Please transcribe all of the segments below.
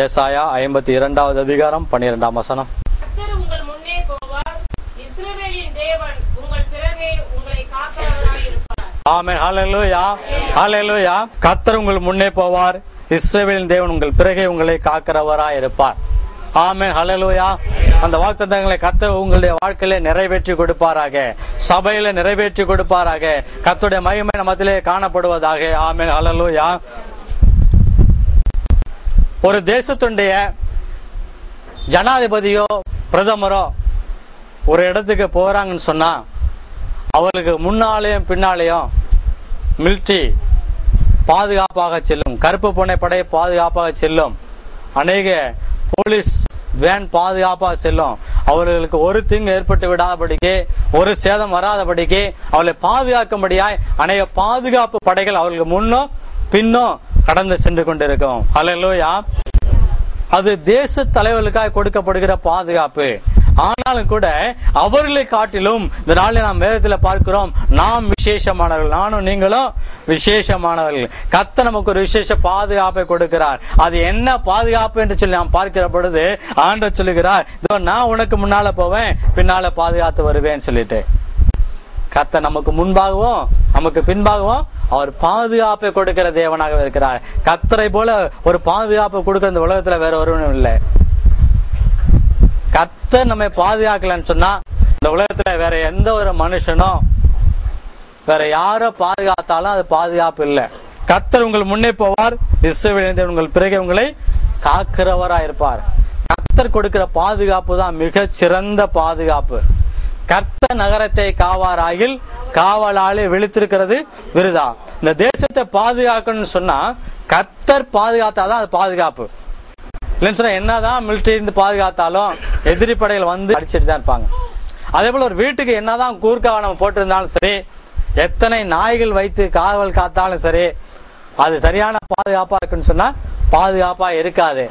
ஏசாயா 52வது அதிகாரம் 12ஆம் வசனம். கர்த்தர் உங்கள் முன்னே போவார், இஸ்ரவேலின் தேவன் உங்கள் பிறகே உங்களை காக்கிறவராய் இருப்பார். ஆமென். ஹல்லேலூயா, ஹல்லேலூயா. கர்த்தர் உங்கள் முன்னே போவார், இஸ்ரவேலின் தேவன் உங்கள் பிறகே உங்களை காக்கிறவராய் இருப்பார். ஆமென். ஹல்லேலூயா. அந்த வாக்குத்தத்தங்களை கர்த்தர் உங்களுடைய வாழ்க்கையில நிறைவேற்றி கொடுப்பாராக, சபையில நிறைவேற்றி கொடுப்பாராக, கர்த்தருடைய மகிமை நம்மத்திலே காணப்படுவதாக. ஆமென். ஹல்லேலூயா. ஒரு தேசத்துடைய ஜனாதிபதியோ பிரதமரோ ஒரு இடத்துக்கு போறாங்கன்னு சொன்னா அவர்களுக்கு முன்னாலேயும் பின்னாலேயும் மிலிட்டரி பாதுகாப்பாக செல்லும், கருப்பு பூனை படை பாதுகாப்பாக செல்லும், அநேக போலீஸ் வேன் பாதுகாப்பாக செல்லும். அவர்களுக்கு ஒரு தீங்கு ஏற்பட்டு விடாதபடிக்கு, ஒரு சேதம் வராதபடிக்கு அவர்களை பாதுகாக்கும்படியாய் அநேக பாதுகாப்பு படைகள் அவர்களுக்கு முன்னும் பின்னும் கடந்து சென்று கொண்டிருக்கும். ஹல்லேலூயா. அது தேச தலைவர்களுக்காக கொடுக்கப்படுகிற பாதுகாப்பு. ஆனாலும் கூட அவர்களை காட்டிலும் இந்த நாளில் நாம் வேதத்தில் பார்க்கிறோம், நாம் விசேஷமானவர்கள், நானும் நீங்களும் விசேஷமானவர்கள். கர்த்தர் நமக்கு ஒரு விசேஷ பாதுகாப்பை கொடுக்கிறார். அது என்ன பாதுகாப்பு என்று சொல்லி நாம் பார்க்கிற பொழுது ஆண்டவர் சொல்லுகிறார், இதோ நான் உனக்கு முன்னால போவேன், பின்னால பாதுகாத்து வருவேன் சொல்லிட்டு. கர்த்தர் நமக்கு முன்பாகவும் நமக்கு பின்பாகவும் அவர் பாதுகாப்பை கொடுக்கிற தேவனாக இருக்கிறார். கர்த்தரை போல ஒரு பாதுகாப்பை கொடுக்கிற இந்த உலகத்துல வேற ஒருவனும் இல்லை. கர்த்தர் நம்மை பாதுகாக்கலன்னு சொன்னா இந்த உலகத்துல வேற எந்த ஒரு மனுஷனும் வேற யாரோ பாதுகாத்தாலும் அது பாதுகாப்பு இல்லை. கர்த்தர் உங்கள் முன்னே போவார், இஸ்ரவேலின் உங்கள் பிறகே உங்களை காக்கிறவராய் இருப்பார். கர்த்தர் கொடுக்கிற பாதுகாப்பு தான் மிக சிறந்த பாதுகாப்பு. கர்த்தர் நகரத்தை காவாராயில் காவலாலே விழித்திருக்கிறது விருதா. இந்த தேசத்தை பாதுகாக்கணும்னு சொன்னா கர்த்தர் பாதுகாத்தாதான் அது பாதுகாப்பு. இல்லைன்னு சொன்னா என்னதான் மிலிட்டரி இருந்து பாதுகாத்தாலும் எதிரி படைகள் வந்து அடிச்சுட்டு தான் இருப்பாங்க. அதே போல ஒரு வீட்டுக்கு என்னதான் கூர்க்காவை நம்ம போட்டிருந்தாலும் சரி, எத்தனை நாய்கள் வைத்து காவல் காத்தாலும் சரி, அது சரியான பாதுகாப்பா இருக்குன்னு சொன்னா பாதுகாப்பா இருக்காது.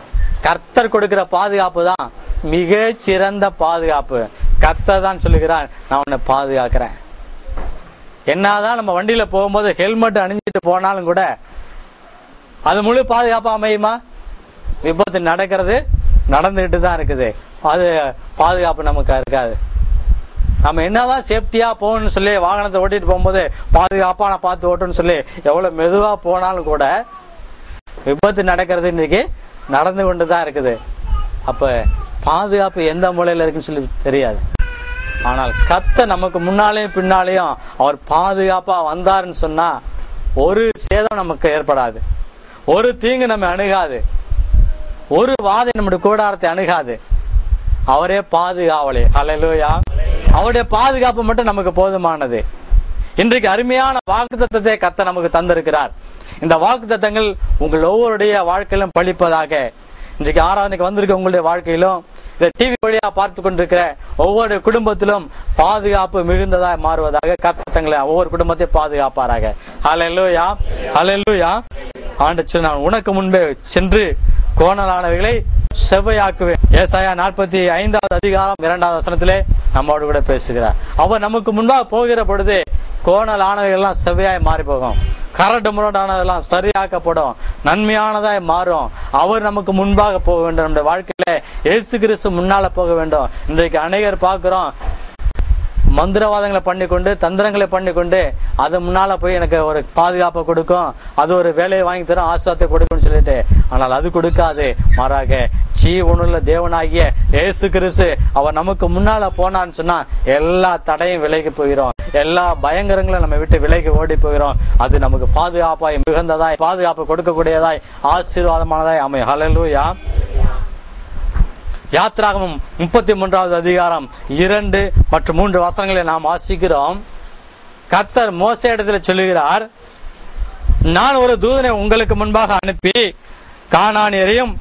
கர்த்தர் கொடுக்கிற பாதுகாப்பு தான் மிக சிறந்த பாதுகாப்பு. கர்த்தர் தான் சொல்லுகிறார், நான் உன்னை பாதுகாக்கிறேன். என்னதான் நம்ம வண்டியில போகும்போது ஹெல்மெட் அணிஞ்சிட்டு போனாலும் கூட அது முழு பாதுகாப்பா அமையுமா? விபத்து நடக்கிறது நடந்துகிட்டு தான் இருக்குது, அது பாதுகாப்பு நமக்கு இருக்காது. நம்ம என்னதான் சேஃப்டியா போகணும்னு சொல்லி வாகனத்தை ஓட்டிட்டு போகும்போது பாதுகாப்பா நான் பார்த்து ஓட்டணும்னு சொல்லி எவ்வளவு மெதுவா போனாலும் கூட விபத்து நடக்கிறது இன்னைக்கு நடந்து கொண்டுதான் இருக்குது. அப்ப பாதுகாப்பு எந்த மூலையில இருக்குன்னு சொல்லி தெரியாது. ஆனால் கர்த்தர் நமக்கு முன்னாலேயும் பின்னாலேயும் அவர் பாதுகாப்பா வந்தாருன்னு சொன்னா ஒரு சேதம் நமக்கு ஏற்படாது, ஒரு தீங்கு நம்ம அணுகாது, ஒரு வாதை நம்முடைய கூடாரத்தை அணுகாது. அவரே பாதுகாவலே. ஹல்லேலூயா. அவருடைய பாதுகாப்பு மட்டும் நமக்கு போதுமானது. இன்றைக்கு அருமையான வாக்குத்தத்தத்தை கர்த்தர் நமக்கு தந்திருக்கிறார். இந்த வாக்குத்தத்தங்கள் உங்கள் ஒவ்வொருடைய வாழ்க்கையிலும் பழிப்பதாக. இன்றைக்கு ஆராதனைக்கு வந்திருக்க உங்களுடைய வாழ்க்கையிலும் இந்த டிவி வழியா பார்த்து கொண்டிருக்கிற ஒவ்வொரு குடும்பத்திலும் பாதுகாப்பு மிகுந்ததாய் மாறுவதாக கர்த்தர் தங்களை ஒவ்வொரு குடும்பத்தையும் பாதுகாப்பாராக. ஹல்லேலூயா, ஹல்லேலூயா. ஆண்டவர், நான் உனக்கு முன்பே சென்று கோணலானவைகளை செவ்வையாக்குவேன். ஏசாயா 45வது அதிகாரம் 2வது வசனத்திலே நம்மோடு கூட பேசுகிறார். அவர் நமக்கு முன்பாக போகிற பொழுது கோணலானவைகள் எல்லாம் செவ்வையாய் மாறி போகும், கரடு முரடானதெல்லாம் சரியாக்கப்படும், நன்மையானதாய் மாறும். அவர் நமக்கு முன்பாக போக வேண்டும். நம்முடைய வாழ்க்கையில இயேசு கிறிஸ்து முன்னால போக வேண்டும். இன்றைக்கு அநேகர் பார்க்கிறோம், மந்திரவாதங்களை பண்ணிக்கொண்டு தந்திரங்களை பண்ணிக்கொண்டு அது முன்னால போய் எனக்கு ஒரு பாதுகாப்பை கொடுக்கும், அது ஒரு வேலையை வாங்கி தரும், ஆசுவாத்தை கொடுக்கும்னு சொல்லிட்டு, ஆனால் அது கொடுக்காது. மாறாக ஜீவனுள்ள தேவனாகிய இயேசு கிறிஸ்து அவர் நமக்கு முன்னால போனான்னு சொன்னா எல்லா தடையும் விலகி போகிறோம், எல்லா பயங்கரங்களும் நம்ம விட்டு விலகி ஓடி போகிறோம். அது நமக்கு பாதுகாப்பாய் மிகுந்ததாய் பாதுகாப்பு கொடுக்கக்கூடியதாய் ஆசீர்வாதமானதாய் அமையும். ஹல்லேலூயா. யாத்திராகமம் 33வது அதிகாரம் 2 மற்றும் 3 வசனங்களை நாம் வாசிக்கிறோம். கர்த்தர் மோசே இடத்துல சொல்லுகிறார், நான் ஒரு தூதனை உங்களுக்கு முன்பாக அனுப்பி கானானியரையும்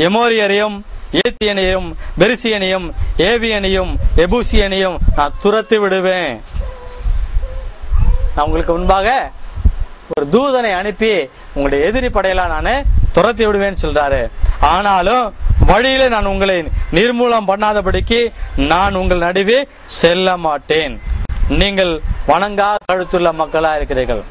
எமோரியரையும் ஏத்தியனையும் பெரிசியனையும் ஏவியனையும் எபூசியனையும் நான் துரத்தி விடுவேன். நான் உங்களுக்கு முன்பாக ஒரு தூதனை அனுப்பி உங்களுடைய எதிரி படையெல்லாம் நான் துரத்தி விடுவேன்னு சொல்றாரு. ஆனாலும் வழியில நான் உங்களை நிர்மூலம் பண்ணாதபடிக்கு நான் உங்கள் நடுவே செல்ல மாட்டேன். நீங்கள் வணங்கா கழுத்துள்ள மக்களா இருக்கிறீர்கள்.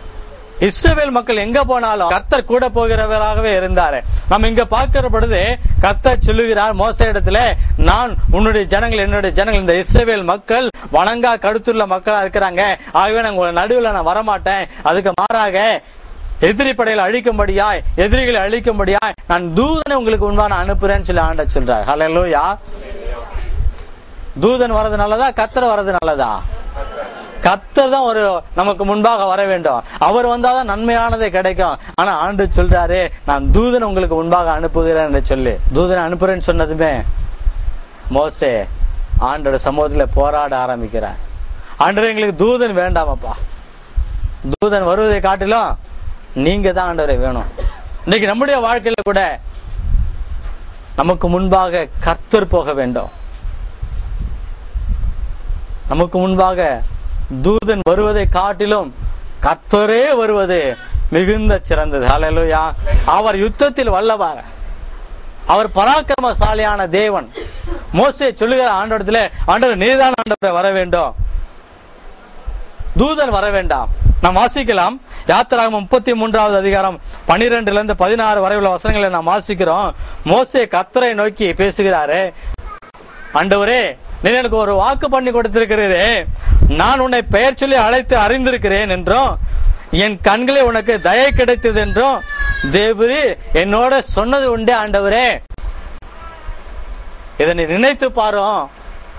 இஸ்ரவேல் மக்கள் எங்க போனாலும் கர்த்தர் கூட போகிறவராகவே இருந்தாரு. நம்ம இங்க பார்க்கிற பொழுது கர்த்தர் சொல்லுகிறார் மோசே இடத்துல, நான் உன்னுடைய ஜனங்கள் என்னுடைய ஜனங்கள், இந்த இஸ்ரவேல் மக்கள் வணங்கா கருத்துள்ள மக்களா இருக்கிறாங்க, ஆகவே நான் உங்க நடுவில் நான் வரமாட்டேன், அதுக்கு மாறாக எதிரி படைகளை அழிக்கும்படியாய் எதிரிகளை அழிக்கும்படியாய் நான் தூதனை உங்களுக்கு முன்பாக அனுப்புறேன்னு சொல்லி ஆண்டவர் சொல்றார். ஹல்லேலூயா. தூதன் வர்றது நல்லதா கர்த்தர் வர்றது நல்லதா? கர்த்தர் தான் ஒரு நமக்கு முன்பாக வர வேண்டும். அவர் வந்தாதான் நன்மையானதே கிடைக்கும். ஆனா ஆண்டவர் சொல்றாரு, நான் தூதனை உங்களுக்கு முன்பாக அனுப்புகிறேன் சொல்லி. தூதனை அனுப்புறேன்னு சொன்னதுமே மோசே ஆண்டோட சமூகத்துல போராட ஆரம்பிக்கிறார். ஆண்டவர் எங்களுக்கு தூதன் வேண்டாமப்பா, தூதன் வருவதை காட்டிலும் நீங்க தான் ஆண்டவரை வேணும். இன்னைக்கு நம்முடைய வாழ்க்கையில கூட நமக்கு முன்பாக கர்த்தர் போக வேண்டும். நமக்கு முன்பாக தூதன் வருவதை காட்டிலும் கர்த்தரே வருவது மிகுந்த சிறந்தது. ஹல்லேலூயா. அவர் யுத்தத்தில் வல்லவர், அவர் பராக்கிரமசாலியான தேவன். மோசே சொல்லுகிற ஆண்டவரத்துல, ஆண்டவர் நீதான் ஆண்டவரை வர வேண்டும், தூதன் வர வேண்டாம். நாம் வாசிக்கலாம் யாத்திராகமம் 33வது அதிகாரம் 12 to 16 வரை உள்ள வசனங்களை நாம் வாசிக்கிறோம். மோசே கர்த்தரை நோக்கி பேசுகிறாரு, ஆண்டவரே நீ எனக்கு ஒரு வாக்கு பண்ணி கொடுத்திருக்கிறீரே, நான் உன்னை பெயர் சொல்லி அழைத்து அறிந்திருக்கிறேன் என்றும் என் கண்களே உனக்கு தயை கிடைத்தது என்றும் தேவரே என்னோட சொன்னது உண்டே ஆண்டவரே, இதை நீ நினைத்து பாரும்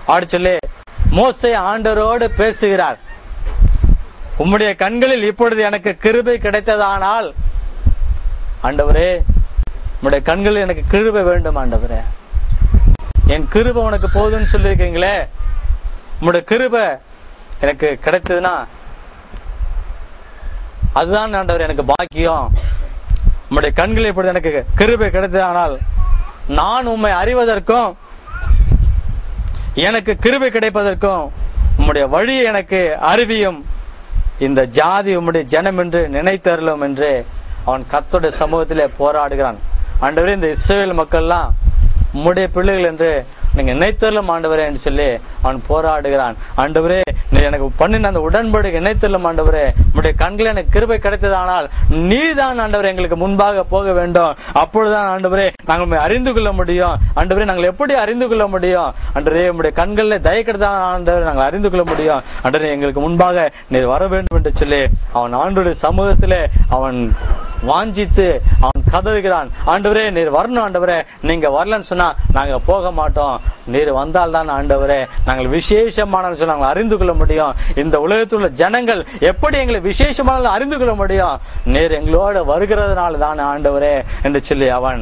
அப்படி சொல்லி மோசே ஆண்டவரோடு பேசுகிறார். உம்முடைய கண்களில் இப்பொழுது எனக்கு கிருபை கிடைத்ததானால் ஆண்டவரே, உம்முடைய கண்களில் எனக்கு கிருபை வேண்டும் ஆண்டவரே, என் கிருபை உனக்கு போதும்னு சொல்லியிருக்கீங்களே, உம்முடைய கிருபை எனக்கு கிடைத்ததுன்னா அதுதான் ஆண்டவர் எனக்கு பாக்கியம். உம்முடைய கண்களில் இப்பொழுது எனக்கு கிருபை கிடைத்ததானால் நான் உம்மை அறிவதற்கும் எனக்கு கிருபை கிடைப்பதற்கும் உம்முடைய வழியை எனக்கு அறிவியும், இந்த ஜாதி உம்முடைய ஜனம் என்று நினைத்தருளும் என்று அவன் கர்த்தருடைய சமூகத்திலே போராடுகிறான். ஆண்டவரே, இந்த இஸ்ரவேல் மக்கள்லாம் உம்முடைய பிள்ளைகள் என்று நீங்க நினைத்தருளும் ஆண்டவரே என்று சொல்லி அவன் போராடுகிறான். ஆண்டவரே, நீ எனக்கு பண்ணின அந்த உடன்படிக்கை நினைத்தருளும் ஆண்டவரே, உம்முடைய கண்களில் எனக்கு கிருபை கிடைத்ததானால் நீதான் ஆண்டவரே எங்களுக்கு முன்பாக போக வேண்டும், அப்பொழுதுதான் ஆண்டவரே நாங்கள் அறிந்து கொள்ள முடியும். ஆண்டவரே, நாங்கள் எப்படி அறிந்து கொள்ள முடியும்? ஆண்டவரே, உம்முடைய கண்களில் தயை கிடைத்ததான ஆண்டவரே நாங்கள் அறிந்து கொள்ள முடியும். ஆண்டவரே, எங்களுக்கு முன்பாக நீர் வர வேண்டும் என்று சொல்லி அவன் ஆண்டவருடைய சமூகத்திலே அவன் வாஞ்சித்து அவன் கதறுகிறான். ஆண்டவரே, நீர் வரணும் ஆண்டவரே, நீங்க வரலன்னு சொன்னா நாங்க போக மாட்டோம், நீர் வந்தால்தான் ஆண்டவரே நாங்கள் விசேஷமான நாங்கள் அறிந்து கொள்ள முடியும். இந்த உலகத்தில் உள்ள ஜனங்கள் எப்படி எங்களை விசேஷமான அறிந்து கொள்ள முடியும்? நீர் எங்களோட வருகிறதுனால தான் ஆண்டவரே என்று சொல்லி அவன்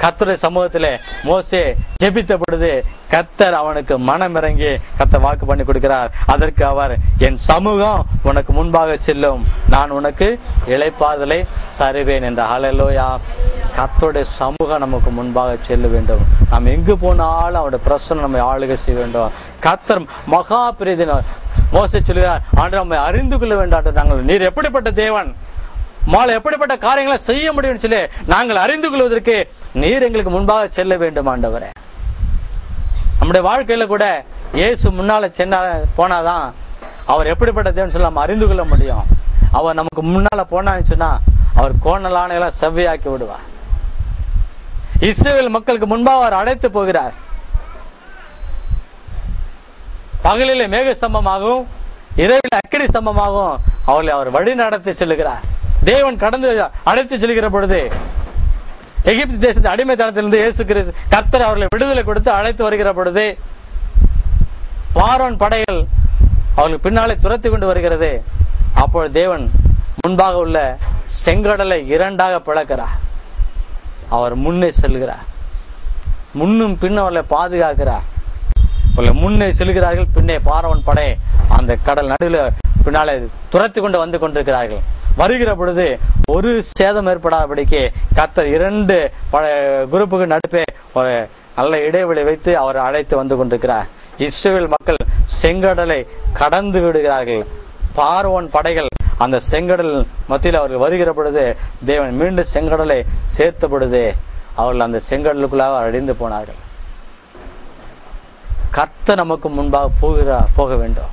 கர்த்தருடைய சமூகத்திலே மோசே ஜெபித்த பொழுது கர்த்தர் அவனுக்கு மனம் இறங்கி கர்த்தர் வாக்கு பண்ணி கொடுக்கிறார். அதற்கு அவர், என் சமூகம் உனக்கு முன்பாக செல்லும், நான் உனக்கு இளைப்பாறுதலை தருவேன் என்ற. ஹல்லேலூயா. கர்த்தருடைய சமூகம் நமக்கு முன்பாக செல்ல வேண்டும். நாம் எங்கு போனாலும் அவருடைய பிரசன்னம் நம்மை ஆளுகை செய்ய வேண்டும். கர்த்தர் மகா பிரீதினர் மோசே சொல்கிறார், ஆண்டு நம்மை அறிந்து கொள்ள வேண்டும். நாங்கள் நீர் எப்படிப்பட்ட தேவன், மாலை எப்படிப்பட்ட காரியங்களை செய்ய முடியும் சொல்லி நாங்கள் அறிந்து கொள்வதற்கு நீர் எங்களுக்கு முன்பாக செல்ல வேண்டும் ஆண்டவரே. நம்முடைய வாழ்க்கையில கூட இயேசு முன்னால போனாதான் அவர் எப்படிப்பட்ட தேவன் சொல்லி நம்ம அறிந்து கொள்ள முடியும். அவர் நமக்கு முன்னால போனான்னு சொன்னா அவர் கோணலான செவ்வையாக்கி விடுவார். இஸ்ரவேல் மக்களுக்கு முன்பாக அவர் அழைத்து போகிறார். பகலிலே மேக ஸ்தம்பமாகவும் இரவில் அக்கினி ஸ்தம்பமாகவும் அவர்களை அவர் வழி நடத்தி செல்லுகிறார். தேவன் கடந்து அழைத்து செல்கிற பொழுது எகிப்து தேசத்து அடிமைத்தனத்திலிருந்து இயேசு கிறிஸ்து கர்த்தர் அவர்களை விடுதலை கொடுத்து அழைத்து வருகிற பொழுது பார்வோன் படைகள் அவர்களுக்கு பின்னாலே துரத்தி கொண்டு வருகிறது. அப்பொழுது தேவன் முன்பாக உள்ள செங்கடலை இரண்டாக பிளக்கிறார். அவர் முன்னே செல்கிறார், முன்னும் பின் அவர்களை பாதுகாக்கிறார். முன்னே செல்கிறார்கள், பின்னே பார்வோன் படை அந்த கடல் நடுவில் பின்னாலே துரத்தி கொண்டு வந்து கொண்டிருக்கிறார்கள். வருகிற பொழுது ஒரு சேதம் ஏற்படாதபடிக்கு கர்த்தர் இரண்டு குரூப்புக்கு நடுப்பே ஒரு நல்ல இடைவெளி வைத்து அவர் அழைத்து வந்து கொண்டிருக்கிறார். இஸ்ரவேல் மக்கள் செங்கடலை கடந்து விடுகிறார்கள். பார்வோன் படைகள் அந்த செங்கடல் மத்தியில் அவர்கள் வருகிற பொழுது தேவன் மீண்டும் செங்கடலை சேர்த்த பொழுது அவர்கள் அந்த செங்கடலுக்குள்ளாக அழிந்து போனார்கள். கர்த்தர் நமக்கு முன்பாக போக வேண்டும்,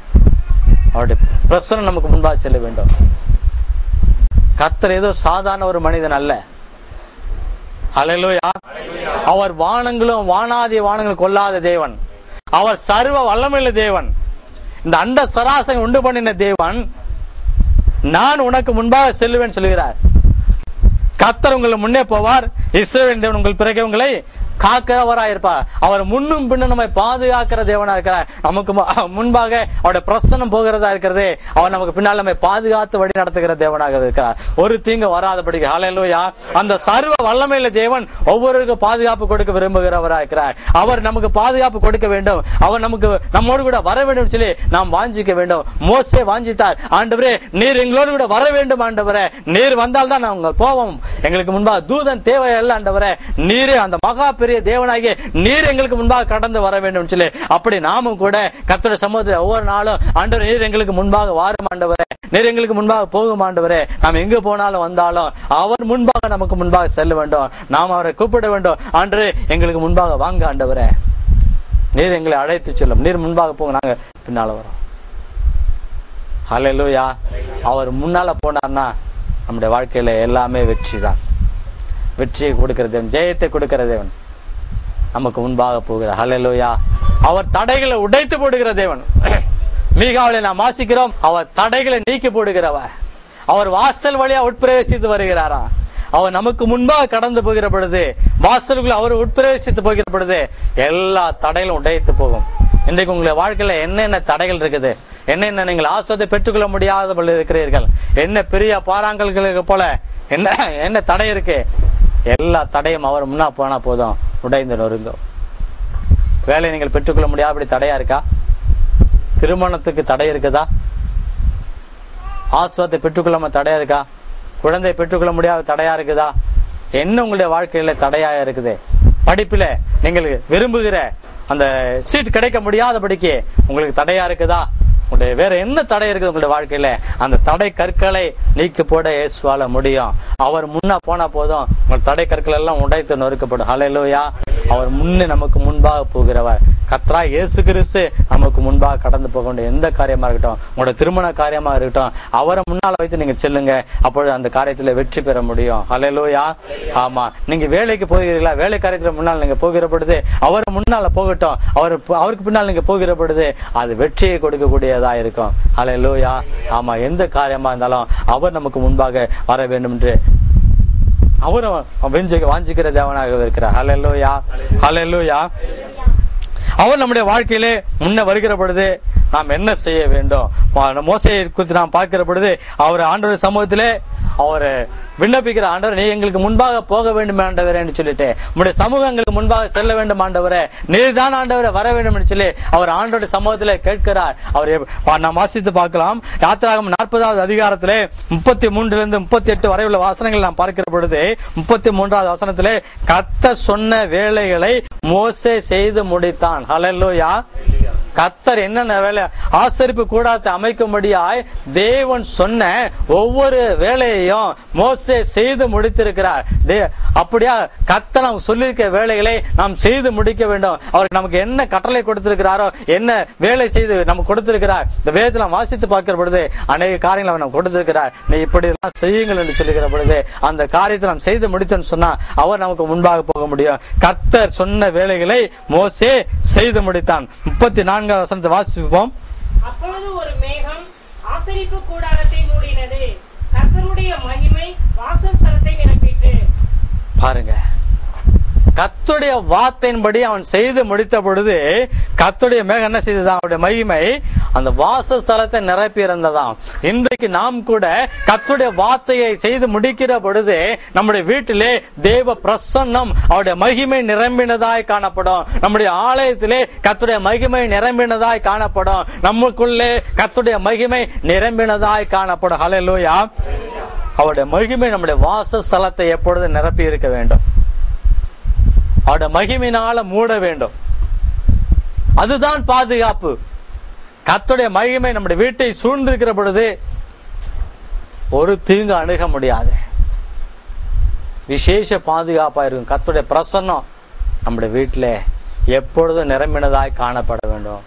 அவருடைய பிரசன்னம் நமக்கு முன்பாக செல்ல வேண்டும். கர்த்தர் ஏதோ சாதாரண ஒரு மனிதன் அல்ல. ஹல்லேலூயா. அவர் வானங்களும் வானாதிய வானங்களும் கொள்ளாத தேவன். அவர் சர்வ வல்லமையுள்ள தேவன். இந்த அண்ட சராசரி உண்டு பண்ணின தேவன் நான் உனக்கு முன்பாக செல்லுவேன் சொல்கிறார். கர்த்தர் உங்கள் முன்னே போவார், இஸ்ரவேலின் தேவன் உங்கள் பிறகு உங்களை காக்கிறவராயிருப்பார். அவர் முன்னும் பின்னும் நம்மை பாதுகாக்கிற தேவனா இருக்கிறார். நமக்கு முன்பாக அவருடைய பிரசன்னம் போகிறதா இருக்கிறது. அவர் நமக்கு பின்னால் நம்மை பாதுகாத்து வழி நடத்துகிற தேவனாக இருக்கிறார். ஒரு தீங்கு வராதபடிக்கு. ஹல்லேலூயா. அந்த சர்வ வல்லமையுள்ள தேவன் ஒவ்வொருவருக்கும் பாதுகாப்பு கொடுக்க விரும்புகிறவராக இருக்கிறார். அவர் நமக்கு பாதுகாப்பு கொடுக்க வேண்டும். அவர் நமக்கு நம்மோடு கூட வர வேண்டும் சொல்லி நாம் வாஞ்சிக்க வேண்டும். மோசே வாஞ்சித்தார், ஆண்டவரே நீர் எங்களோடு கூட வர வேண்டும் ஆண்டவரே, நீர் வந்தால் தான் நாங்கள் போவோம், எங்களுக்கு முன்பாக தூதன் தேவையல்ல ஆண்டவரே, நீரே அந்த மகா பெரிய தேவனாகிய நீர் எங்களுக்கு முன்பாக கடந்து வர வேண்டும் சொல்லி அப்படி நாமும் கூட கர்த்தருடைய சமூகத்தில் ஒவ்வொரு நாளும் ஆண்டவரே நீர் எங்களுக்கு முன்பாக வாரும் ஆண்டவரே, நீர் எங்களுக்கு முன்பாக போகும் ஆண்டவரே, நாம் எங்கு போனாலும் வந்தாலும் அவர் முன்பாக நமக்கு முன்பாக செல்ல வேண்டும். நாம் அவரை கூப்பிட வேண்டும், ஆண்டவரே எங்களுக்கு முன்பாக வாங்க ஆண்டவரே, நீர் எங்களை அழைத்து செல்லும், நீர் முன்பாக போங்க, நாங்க பின்னால வரோம். ஹல்லேலூயா. அவர் முன்னால போனார்னா நம்முடைய வாழ்க்கையில எல்லாமே வெற்றி தான். வெற்றியை கொடுக்கிற தேவன், ஜெயத்தை கொடுக்கிற தேவன் நமக்கு முன்பாக போகிறார். ஹல்லேலூயா. அவர் தடைகளை உடைத்து போடுகிற தேவன். மீகாவிலே நாம் வாசிக்கிறோம், அவர் தடைகளை நீக்கி போடுகிறவர். அவர் வாசல் வழியா உட்பிரவேசித்து வருகிறாரா. அவர் நமக்கு முன்பாக கடந்து போகிற பொழுது, வாசலுக்குள்ள அவர் உட்பிரவேசித்து போகிற பொழுது எல்லா தடைகளும் உடைத்து போகும். இன்றைக்கு உங்களுடைய வாழ்க்கையில என்னென்ன தடைகள் இருக்குது, என்னென்ன நீங்கள் ஆஸ்வாதை பெற்றுக்கொள்ள முடியாத போல இருக்கிறீர்கள், என்ன பெரிய பாறாங்கல்களுக்கு போல என்ன என்ன தடை இருக்கு, எல்லா தடையும் அவர் முன்னா போனா போதும் உடைந்து நொறுங்கும். வேலை நீங்கள் பெற்றுக்கொள்ள முடியாதபடி தடையா இருக்கா? திருமணத்துக்கு தடை இருக்குதா? ஆஸ்வாதத்தை பெற்றுக்கொள்ளாம தடையா இருக்கா? குழந்தை பெற்றுக்கொள்ள முடியாத தடையா இருக்குதா? என்ன உங்களுடைய வாழ்க்கையில தடையா இருக்குது? படிப்புல நீங்கள் விரும்புகிற அந்த சீட் கிடைக்க முடியாதபடிக்கு உங்களுக்கு தடையா இருக்குதா? உங்களுடைய வேற என்ன தடை இருக்குது உங்களுடைய வாழ்க்கையில? அந்த தடை கற்களை நீக்கி போட இயேசுவால முடியும். அவர் முன்னா போனா போதும் உங்கள் தடை கற்கள் எல்லாம் உடைத்து நொறுக்கப்படும். ஹல்லேலூயா. அவர் முன்னே நமக்கு முன்பாக போகிறவர். கர்த்தராகிய இயேசு கிறிஸ்து நமக்கு முன்பாக கடந்து போக வேண்டிய எந்த காரியமா இருக்கட்டும், உங்களோட திருமண காரியமா இருக்கட்டும், அவரை முன்னால வைத்து நீங்க செல்லுங்க, அப்பொழுது அந்த காரியத்துல வெற்றி பெற முடியும். ஹல்லேலூயா. ஆமா, நீங்க வேலைக்கு போகிறீர்களா, வேலை காரியத்துல முன்னால் நீங்க போகிற பொழுது அவர் முன்னால போகட்டும், அவருக்கு பின்னால் நீங்க போகிற பொழுது அது வெற்றியை கொடுக்கக்கூடியதா இருக்கும். ஹல்லேலூயா. ஆமா, எந்த காரியமா இருந்தாலும் அவர் நமக்கு முன்பாக வர வேண்டும் என்று அவரும் வாஞ்சிக்கிற தேவனாக இருக்கிறார். ஹல்லேலூயா. ஹல்லேலூயா. அவர் நம்முடைய வாழ்க்கையிலே முன்ன வருகிற பொழுது நாம் என்ன செய்ய வேண்டும்? மோசேயை குறித்து நாம் பார்க்கிற பொழுது அவர் ஆண்டவர் சமூகத்திலே அவர் விண்ணப்பிக்கிற, ஆண்டவர் நீ எங்களுக்கு முன்பாக போக வேண்டும் ஆண்டவரே என்று சொல்லிட்டு, உங்களுடைய சமூகங்களுக்கு முன்பாக செல்ல வேண்டும் ஆண்டவரே, நீர்தான் ஆண்டவரை வர வேண்டும் என்று சொல்லி அவர் ஆண்டவருடைய சமூகத்திலே கேட்கிறார். அவர் நாம் வாசித்து பார்க்கலாம். யாத்திராகமம் 40வது அதிகாரத்திலே 33 - 38 வரை உள்ள வசனங்கள் நாம் பார்க்கிற பொழுது 33வது வசனத்திலே கர்த்தர் சொன்ன வேலைகளை மோசே செய்து முடித்தான். ஹல்லேலூயா. கர்த்தர் என்னென்ன வேலை, ஆசரிப்பு கூடாரத்தை அமைக்கும்படியாய் தேவன் சொன்ன ஒவ்வொரு வேலையையும் மோசே செய்து முடித்திருக்கிறார். அப்படியா கர்த்தர் நாம் சொல்லியிருக்கிற வேலைகளை நாம் செய்து முடிக்க வேண்டும். அவருக்கு நமக்கு என்ன கட்டளை கொடுத்திருக்கிறாரோ, என்ன வேலை செய்து நமக்கு கொடுத்திருக்கிறார், இந்த வேதத்தை நாம் வாசித்து பார்க்கிற பொழுது அநேக காரியங்களை அவர் நமக்கு கொடுத்திருக்கிறார். நீ இப்படி எல்லாம் செய்யுங்கள் என்று சொல்லுகிற பொழுது அந்த காரியத்தை நாம் செய்து முடித்தோன்னு சொன்னா அவர் நமக்கு முன்பாக போக முடியும். கர்த்தர் சொன்ன வேலைகளை மோசே செய்து முடித்தான். 34வது வசனத்தை வாசிப்போம். அப்பொழுது ஒரு மேகம் ஆசரிப்பு கூடாரத்தை மூடினது, கர்த்தருடைய மகிமை வாசஸ்தலத்தை நிரப்பிற்று. பாருங்க, கர்த்தருடைய வார்த்தையின்படி அவன் செய்து முடித்த பொழுது கர்த்தருடைய மேகம் என்ன செய்ததான்? அவருடைய மகிமை அந்த வாசஸ்தலத்தை நிரப்பி இருந்ததாம். இன்றைக்கு நாம் கூட கர்த்தருடைய வார்த்தையை செய்து முடிக்கிற பொழுது நம்முடைய வீட்டிலே தேவ பிரசன்னம் அவருடைய மகிமை நிரம்பினதாய் காணப்படும். நம்முடைய ஆலயத்திலே கர்த்தருடைய மகிமை நிரம்பினதாய் காணப்படும். நமக்குள்ளே கர்த்தருடைய மகிமை நிரம்பினதாய் காணப்படும். ஹல்லேலூயா. அவருடைய மகிமை நம்முடைய வாசஸ்தலத்தை எப்பொழுது நிரப்பி இருக்க வேண்டும், அவருடைய மகிமையினால மூட வேண்டும். அதுதான் பாதுகாப்பு. கர்த்தருடைய மகிமை நம்முடைய வீட்டை சூழ்ந்திருக்கிற பொழுது ஒரு தீங்கு அணுக முடியாது, விசேஷ பாதுகாப்பா இருக்கும். கர்த்தருடைய பிரசன்னம் நம்முடைய வீட்டில எப்பொழுதும் நிரம்பினதாய் காணப்பட வேண்டும்.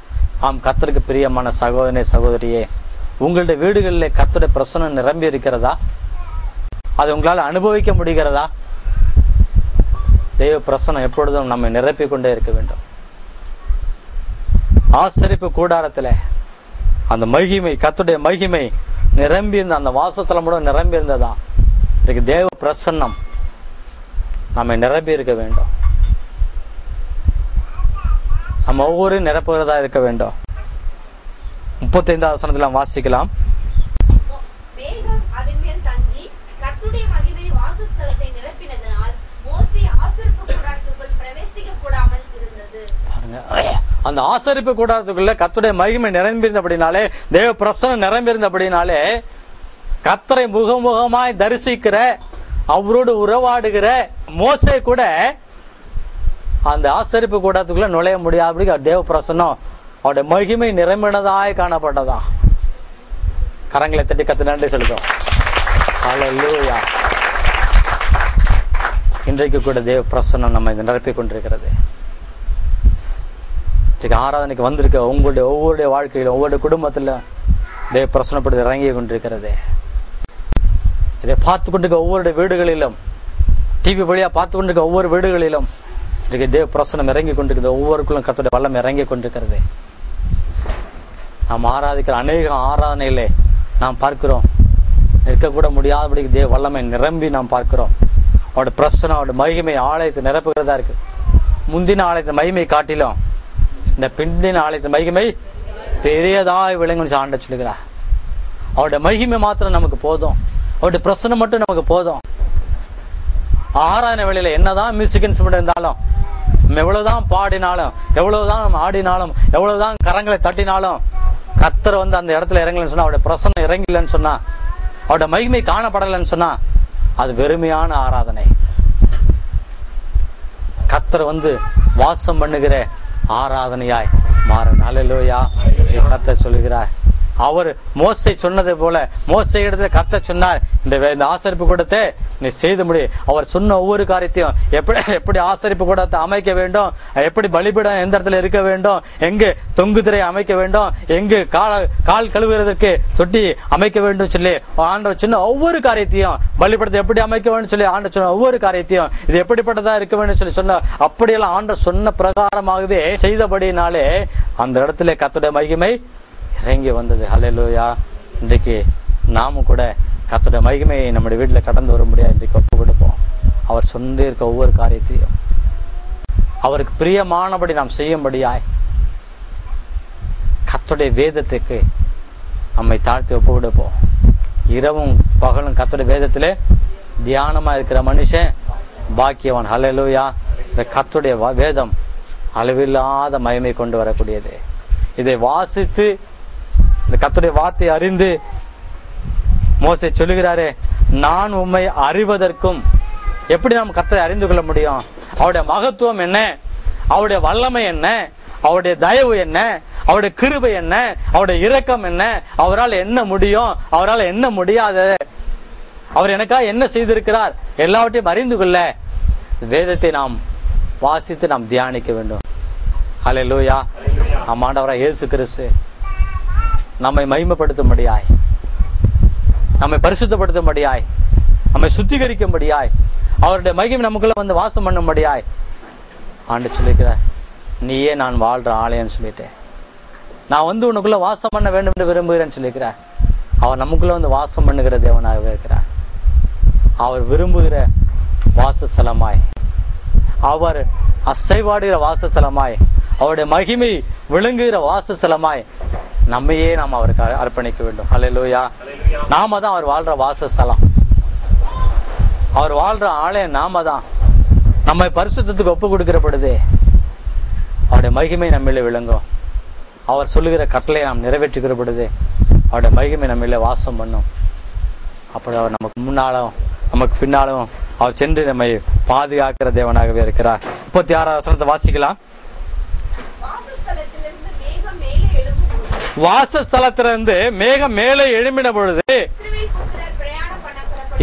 ஆம், கர்த்தருக்கு பிரியமான சகோதரனே சகோதரியே, உங்களுடைய வீடுகளில் கர்த்தருடைய பிரசன்னம் நிரம்பி இருக்கிறதா? அதை உங்களால் அனுபவிக்க முடிகிறதா? தெய்வ பிரசன்னம் எப்பொழுதும் நம்மை நிரப்பிக் கொண்டே இருக்க வேண்டும். ஆசரிப்பு கூடாரத்துல அந்த மகிமை, கர்த்தருடைய மகிமை நிரம்பி இருந்த அந்த வாசஸ்தலம் கூட நிரம்பி இருந்ததா? இன்னைக்கு தேவ பிரசன்னம் நம்மை நிரம்பி இருக்க வேண்டும். நம்ம ஒவ்வொரு நிரப்புகிறதா இருக்க வேண்டும். 35வது வசனத்துல வாசிக்கலாம். மேகம் அதன் மேல் தங்கி கர்த்தருடைய மகிமை வாசஸ்தலத்தை நிரப்பினதனால் மோசே ஆசரிப்பு கூடாரத்துக்குள் பிரவேசிக்க கூடாமல் இருந்தது. அந்த ஆசரிப்பு கூடாரத்துக்குள்ள கர்த்தருடைய மகிமை நிரம்பியிருந்தபடினாலே, தேவ பிரசன்னம் நிரம்பியிருந்தபடினாலே, கர்த்தரை முகமுகமாய் தரிசிக்கிற, அவரோடு உறவாடுகிற மோசே கூட அந்த ஆசரிப்பு கூடாரத்துக்குள்ள நுழைய முடியாதபடி தேவ பிரசன்னம் அவருடைய மகிமை நிரம்பினதாய் காணப்பட்டதா. கரங்களை தட்டி கர்த்தருக்கு நன்றி செலுத்தும். ஹல்லேலூயா. இன்றைக்கு கூட தேவ பிரசன்னம் நம்ம இதை நிரப்பிக் கொண்டிருக்கிறது. ஆராதனைக்கு வந்திருக்க உங்களுடைய ஒவ்வொருடைய வாழ்க்கையிலும், ஒவ்வொரு குடும்பத்துல தேவ பிரசன்னப்படி இறங்கி கொண்டிருக்கிறது. இதை பார்த்து கொண்டிருக்க ஒவ்வொரு வீடுகளிலும், டிவி வழியா பார்த்து கொண்டிருக்க ஒவ்வொரு வீடுகளிலும் இன்றைக்கு தேவ பிரசன்னம் இறங்கி கொண்டிருக்கிறது. ஒவ்வொருக்குள்ளும் கர்த்தருடைய வல்லம் இறங்கி கொண்டிருக்கிறது. நாம் ஆராதிக்கிற அநேக ஆராதனையிலே நாம் பார்க்கிறோம், நிற்கக்கூட முடியாதபடிக்கு தேவ வல்லமை நிரம்பி நாம் பார்க்கிறோம். அவருடைய பிரசன்னம், அவருடைய மகிமை ஆலயத்தை நிரப்புகிறதா இருக்கு. முந்தின ஆலயத்தின் மகிமை காட்டிலும் இந்த பிந்தின ஆலயத்தின் மகிமை பெரியதாய் விளங்குன்னு ஆண்டவர் சொல்லுகிறார். அவருடைய மகிமை மாத்திரம் நமக்கு போதும், அவருடைய பிரசன்னம் மட்டும் நமக்கு போதும். ஆராதனை வேளையில என்னதான் மியூசிக் இன்ஸ்ட்ருமெண்ட் இருந்தாலும், எவ்வளவுதான் பாடினாலும், எவ்வளவுதான் நம்ம ஆடினாலும், எவ்வளவுதான் கரங்களை தட்டினாலும், கர்த்தர் வந்து அந்த இடத்துல இறங்கலன்னு சொன்னா, அவருடைய பிரசன்னம் இறங்கலன்னு சொன்னா, அவருடைய மகிமை காணப்படலைன்னு சொன்னா, அது வெறுமையான ஆராதனை. கர்த்தர் வந்து வாசம் பண்ணுகிற ஆராதனையாய் மாறும். ஹல்லேலூயா. கர்த்தர் சொல்லுகிறார், அவர் மோசே சொன்னதை போல, மோசே இடத்துல கர்த்தர் சொன்னார், இந்த ஆசரிப்பு கூடத்தை நீ செய்து முடியும். அவர் சொன்ன ஒவ்வொரு காரியத்தையும், எப்படி ஆசரிப்பு கூடத்தை அமைக்க வேண்டும், எப்படி பலிபீடம் எந்த இடத்துல இருக்க வேண்டும், எங்கு தொங்கு திரை அமைக்க வேண்டும், எங்கு கால் கழுவுறதுக்கு தொட்டி அமைக்க வேண்டும் சொல்லி ஆண்டவர் சொன்ன ஒவ்வொரு காரியத்தையும், பலிபீடத்தை எப்படி அமைக்க வேண்டும் சொல்லி ஆண்டவர் சொன்ன ஒவ்வொரு காரியத்தையும், இது எப்படிப்பட்டதா இருக்க வேண்டும் சொல்லி சொன்ன, அப்படியெல்லாம் ஆண்டவர் சொன்ன பிரகாரமாகவே செய்தபடினாலே அந்த இடத்துல கர்த்தருடைய மகிமை இறங்கி வந்தது. ஹல்லேலூயா. இன்றைக்கு நாமும் கூட கர்த்தருடைய மகிமையை நம்முடைய வீட்டில் கடந்து வர முடியாது. இன்றைக்கு ஒப்பு கொடுப்போம். அவர் சொந்தே இருக்க ஒவ்வொரு காரியத்தையும் அவருக்கு பிரியமானபடி நாம் செய்யும்படியாய் கர்த்தருடைய வேதத்துக்கு நம்மை தாழ்த்தி ஒப்பு கொடுப்போம். இரவும் பகலும் கர்த்தருடைய வேதத்திலே தியானமா இருக்கிற மனுஷன் பாக்கியவான். ஹல்லேலூயா. இந்த கர்த்தருடைய வேதம் அளவில்லாத மகிமை கொண்டு வரக்கூடியது. இதை வாசித்து இந்த கர்த்தருடைய வார்த்தை அறிந்து மோசே சொல்லுகிறாரே, நான் உம்மை அறிவதற்கும், எப்படி நாம் கர்த்தரை அறிந்து கொள்ள முடியும்? அவருடைய மகத்துவம் என்ன, அவருடைய வல்லமை என்ன, அவருடைய தயவு என்ன, அவருடைய கிருபை என்ன, அவருடைய இரக்கம் என்ன, அவரால் என்ன முடியும், அவரால் என்ன முடியாது, அவர் எனக்காக என்ன செய்திருக்கிறார், எல்லாவற்றையும் அறிந்து கொள்ள வேதத்தை நாம் வாசித்து நாம் தியானிக்க வேண்டும். ஹல்லேலூயா. ஆண்டவராகிய இயேசு கிறிஸ்து நம்மை மகிமைப்படுத்தும்படியாய், நம்மை பரிசுத்தப்படுத்தும்படியாய், நம்மை சுத்திகரிக்கும்படியாய், அவருடைய மகிமை நமக்குள்ள வந்து வாசம் பண்ணும்படியாய் ஆண்டவர் சொல்லியிருக்கிறார், நீயே நான் வாழ்ற ஆலயம்னு சொல்லிட்டு, நான் வந்து உனக்குள்ள வாசம் பண்ண வேண்டும் என்று விரும்புகிறேன்னு சொல்லியிருக்கிறார். அவர் நமக்குள்ள வந்து வாசம் பண்ணுகிற தேவனாகவே இருக்கிறார். அவர் விரும்புகிற வாசஸ்தலமாய், அவர் அசைவாடுகிற வாசஸ்தலமாய், அவருடைய மகிமை விளங்குகிற வாசஸ்தலமாய் நம்மையே நாம் அவருக்கு அர்ப்பணிக்க வேண்டும். ஹல்லேலூயா. நாம தான் அவர் வாழ்ற வாசஸ்தலம், அவர் வாழ்ற ஆலயம் நாம தான். நம்மை பரிசுத்தத்துக்கு ஒப்பு கொடுக்கிற பொழுது அவருடைய மகிமை நம்மளே விளங்கும். அவர் சொல்லுகிற கட்டளையை நாம் நிறைவேற்றுகிற பொழுது அவருடைய மகிமை நம்மளே வாசம் பண்ணும். அப்படி அவர் நமக்கு முன்னாலும் நமக்கு பின்னாலும் அவர் சென்று நம்மை பாதுகாக்கிற தேவனாகவே இருக்கிறார். 36வது வசனத்தை வாசிக்கலாம். வாசஸ்தலத்திலிருந்து மேகம் மேலே எழும்பின பொழுது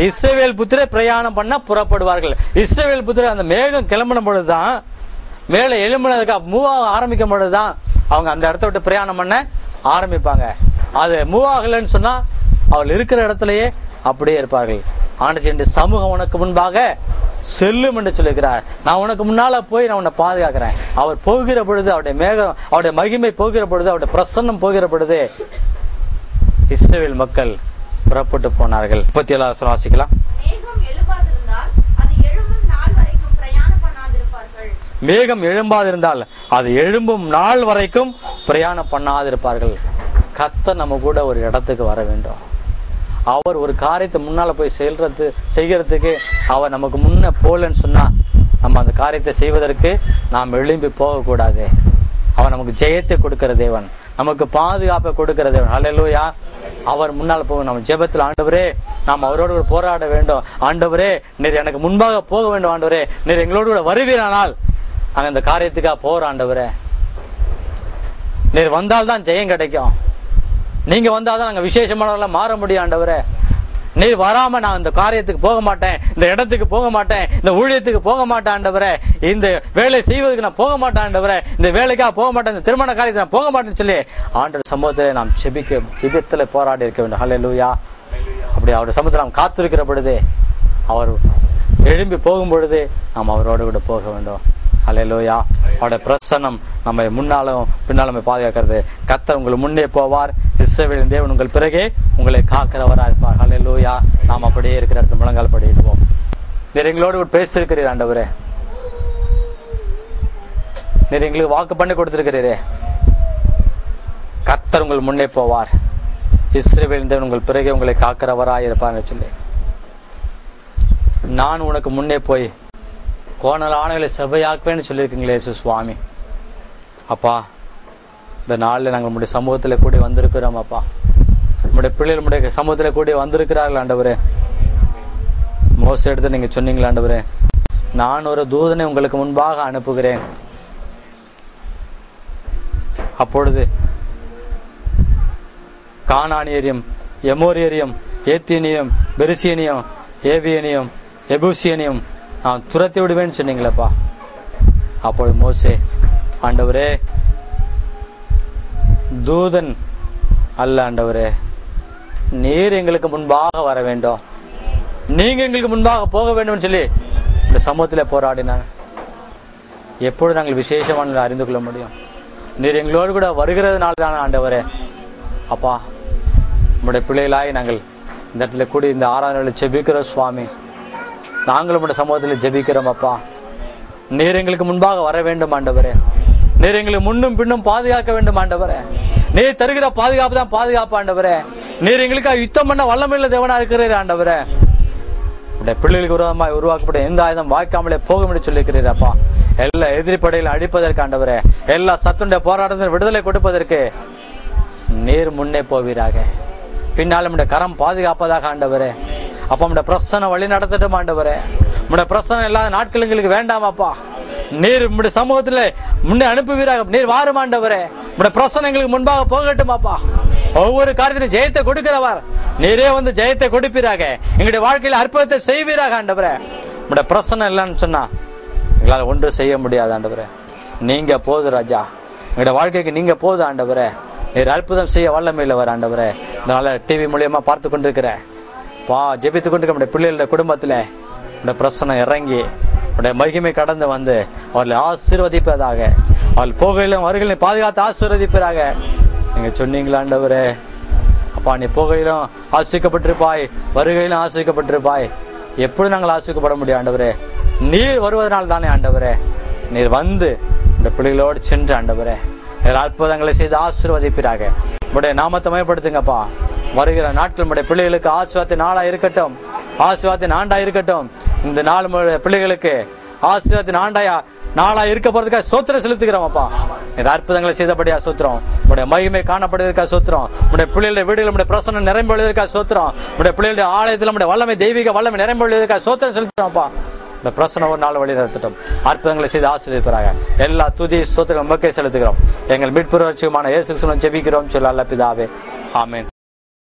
இஸ்ரவேல் புத்திரர் பிரயாணம் பண்ண புறப்படுவார்கள். இஸ்ரவேல் புத்திரர் அந்த மேகம் கிளம்பின பொழுதுதான், மேலே எழும்பினதுக்கு மூவ் ஆக ஆரம்பிக்கும் பொழுதுதான் அவங்க அந்த இடத்த விட்டு பிரயாணம் பண்ண ஆரம்பிப்பாங்க. அது மூவ் ஆகலன்னு சொன்னா அவள் இருக்கிற இடத்துலயே அப்படியே இருப்பார்கள். ஆண்டவர் என் சமூகம் உனக்கு முன்பாக செல்லும் என்று சொல்லுகிறார். நான் உனக்கு முன்னால போய் நான் உன்னை பாதுகாக்கிறேன். அவர் போகிற பொழுது, அவருடைய மேகம், அவருடைய மகிமை போகிற பொழுது, அவருடைய பிரசன்னம் போகிற பொழுது இஸ்ரவேல் மக்கள் புறப்பட்டு போனார்கள். 37 வாசிக்கலாம். மேகம் எழும்பாதிருந்தால் அது எழும்பும் நாள் வரைக்கும் பிரயாணம் பண்ணாதிருப்பார்கள். கர்த்தர் நம்ம கூட ஒரு இடத்துக்கு வர வேண்டும். அவர் ஒரு காரியத்தை முன்னால போய் செய்கிறதுக்கு அவர் நமக்கு முன்ன போலன்னு சொன்னா நம்ம அந்த காரியத்தை செய்வதற்கு நாம் எழும்பி போகக்கூடாது. அவர் நமக்கு ஜெயத்தை கொடுக்கிற தேவன், நமக்கு பாதுகாப்பை கொடுக்கிற தேவன். ஹல்லேலூயா. அவர் முன்னால் போக நம்ம ஜெபத்தில், ஆண்டவரே நாம் அவரோடு கூட போராட வேண்டும், ஆண்டவரே நீர் எனக்கு முன்பாக போக வேண்டும், ஆண்டவரே நீர் எங்களோடு கூட வருவீரானால் நாங்க இந்த காரியத்துக்காக போறோம், ஆண்டவரே நீர் வந்தால்தான் ஜெயம் கிடைக்கும், நீங்க வந்தாதான் நாங்க விசேஷமானவர்களா மாற முடியும், ஆண்டவரே நீர் வராம நான் இந்த காரியத்துக்கு போக மாட்டேன், இந்த இடத்துக்கு போக மாட்டேன், இந்த ஊழியத்துக்கு போக மாட்டேன், ஆண்டவரே இந்த வேலை செய்வதற்கு நான் போக மாட்டேன், ஆண்டவரே இந்த வேலைக்காக போக மாட்டேன், இந்த திருமண காரியத்தை நான் போக மாட்டேன்னு சொல்லி ஆண்டவர் சமூகத்திலே நாம் ஜெபத்துல போராடி இருக்க வேண்டும். ஹல்லேலூயா. அப்படி அவருடைய சமூகத்தில் நாம் காத்திருக்கிற பொழுது, அவர் எழும்பி போகும் பொழுது நாம் அவரோடு கூட போக வேண்டும். ஹல்லேலூயா. அவருடைய பிரசன்னம் நம்ம முன்னாலும் பின்னாலும் பாதுகாக்கிறது. கர்த்தர் உங்கள் முன்னே போவார், இஸ்ரவேலின் தேவன் உங்கள் பிறகே உங்களை காக்கிறவரா இருப்பார். ஹல்லேலூயா. நாம் அப்படியே இருக்கிற இடத்துல முழங்கால் படிடுவோம். நீர் எங்களோடு கூட பேசியிருக்கிறீர் ஆண்டவரே, நீர் எங்களுக்கு வாக்கு பண்ணி கொடுத்திருக்கிறீரே. கர்த்தர் உங்கள் முன்னே போவார், இஸ்ரவேலின் தேவன் உங்கள் பிறகே உங்களை காக்கிறவராய் இருப்பார்னு சொல்லி, நான் உனக்கு முன்னே போய் கோணல் ஆணைகளை செவ்வையாக்குவேன்னு சொல்லியிருக்கீங்களே இயேசு சுவாமி. அப்பா இந்த நாளில் நாங்கள் நம்முடைய சமூகத்தில் கூடி வந்திருக்கிறோம். அப்பா நம்முடைய பிள்ளைகள் நம்முடைய சமூகத்தில் கூடி வந்திருக்கிறார்கள் ஆண்டவரே. மோச எடுத்து நீங்க சொன்னீங்களா ஆண்டவரே, நான் ஒரு தூதனை உங்களுக்கு முன்பாக அனுப்புகிறேன், அப்பொழுது கானானியரையும் எமோரியரையும் ஏத்தியனையும் பெருசியனையும் ஏவியனையும் எபூசியனையும் நான் துரத்தி விடுவேன்னு சொன்னீங்களப்பா. அப்பொழுது மோசே, ஆண்டவரே தூதன் அல்ல ஆண்டவரே, நீர் எங்களுக்கு முன்பாக வர வேண்டும், நீங்க எங்களுக்கு முன்பாக போக வேண்டும் சொல்லி இந்த சமூகத்தில் போராடினாங்க. எப்பொழுது நாங்கள் விசேஷமான அறிந்து கொள்ள முடியும்? நீர் எங்களோடு கூட வருகிறதுனால தானே ஆண்டவரே. அப்பா நம்முடைய பிள்ளைகளாய் நாங்கள் இந்த இடத்துல கூடி இந்த ஆராதனையில் ஜெபிக்கிறோம் சுவாமி. நாங்கள் உங்களுடைய சமூகத்தில் ஜெபிக்கிறோம் அப்பா. நீர் எங்களுக்கு முன்பாக வர வேண்டும் ஆண்டவரே, நீர் எங்களுக்கு முன்னும் பின்னும் பாதுகாக்க வேண்டும் ஆண்டவரே. நீர் தருகிற பாதுகாப்பு தான் பாதுகாப்பு ஆண்டவரே. நீர் எங்களுக்கு யுத்தம் பண்ண வல்லமையுள்ள தேவனா இருக்கிறீர் ஆண்டவரே. உடைய பிள்ளைகளுக்கு விரோதமாய் உருவாக்கப்பட்ட எந்த ஆயுதம் வாய்க்காமலே போகும் என்று சொல்லியிருக்கிறீரப்பா. எல்லா எதிரி படையில அடிப்பதற்கு ஆண்டவரே, எல்லா சத்துடைய போராட்டத்தில் விடுதலை கொடுப்பதற்கு நீர் முன்னே போவீராக, பின்னால் நம்முடைய கரம் பாதுகாப்பதாக ஆண்டவரே. அப்ப நம்முடைய பிரசனை வழி நடத்தட்டும் ஆண்டவரே. நம்முடைய பிரசனை இல்லாத நாட்கள் எங்களுக்கு வேண்டாமாப்பா. நீர் நம்முடைய சமூகத்துல முன்னே அனுப்புவீராக, நீர் வாரும் ஆண்டவரே. நம்முடைய பிரசனை எங்களுக்கு முன்பாக போகட்டுமாப்பா. ஒவ்வொரு காரியத்திலும் ஜெயத்தை கொடுக்கிறவர் நீரே வந்து ஜெயத்தை கொடுப்பீராக, எங்களுடைய வாழ்க்கையில அற்புதத்தை செய்வீராக ஆண்டவரே. நம்முடைய பிரசனை இல்லைன்னு சொன்னா எங்களால் ஒன்று செய்ய முடியாது ஆண்டவரே. நீங்க போது ராஜா, எங்களுடைய வாழ்க்கைக்கு நீங்க போது ஆண்டவரே. நீர் அற்புதம் செய்ய வல்லமையிலவர் ஆண்டவரே. இதனால டிவி மூலியமா பார்த்து கொண்டிருக்கிற ஜெபித்து கொண்டிருக்க நம்முடைய பிள்ளைகளுடைய குடும்பத்துல இந்த பிரச்சனை இறங்கி உடைய மகிமை கடந்து வந்து அவர்களை ஆசீர்வதிப்பதாக, அவள் போகையிலும் வருகையிலும் பாதுகாத்து ஆசீர்வதிப்பதாக நீங்க சொன்னீங்களா ஆண்டவரே. அப்பா நீ போகையிலும் ஆசிக்கப்பட்டிருப்பாய், வருகையிலும் ஆசிக்கப்பட்டிருப்பாய். எப்படி நாங்கள் ஆசிக்கப்பட முடியும் ஆண்டவரே? நீர் வருவதனால் தானே ஆண்டவரே. நீர் வந்து இந்த பிள்ளைகளோடு சென்று ஆண்டவரே நீர் அற்புதங்களை செய்து ஆசீர்வதிப்பீராக. உடைய நாமத்தை மயப்படுத்துங்கப்பா. வருகிற நாட்கள் நம்முடைய பிள்ளைகளுக்கு ஆசீர்வாதத்தின் நாளா இருக்கட்டும், ஆசீர்வாதத்தின் ஆண்டா இருக்கட்டும். இந்த நாள் பிள்ளைகளுக்கு ஆசீர்வாதத்தின் ஆண்டாயா நாளா இருக்க போறதுக்காக சோத்திரம் செலுத்துகிறோம் அப்பா. இந்த அற்புதங்களை செய்தபடியா சோத்திரம், உடைய மகிமை காணப்படுவதற்காக சோத்திரம், உடைய பிள்ளைகளுடைய வீடுகள் நம்முடைய பிரசன்னம் நிரம்புவதற்காக சோத்திரம், உடைய பிள்ளைகளுடைய ஆலயத்தில் நம்முடைய வல்லமை தெய்வீக வல்லமை நிரம்புவதற்காக சோத்திரம் செலுத்துறோம்ப்பா. இந்த பிரசனை ஒரு நாள் வழி நடத்தட்டும், அற்புதங்களை செய்து ஆசீர்வதிப்பாராக. எல்லா துதி சோத்திரம் மக்கள் செலுத்துகிறோம். எங்கள் மீட்பு ரட்சகமான இயேசு கிறிஸ்துவின் ஜெபிக்கிறோம் சொல்ல பிதாவே, ஆமென்.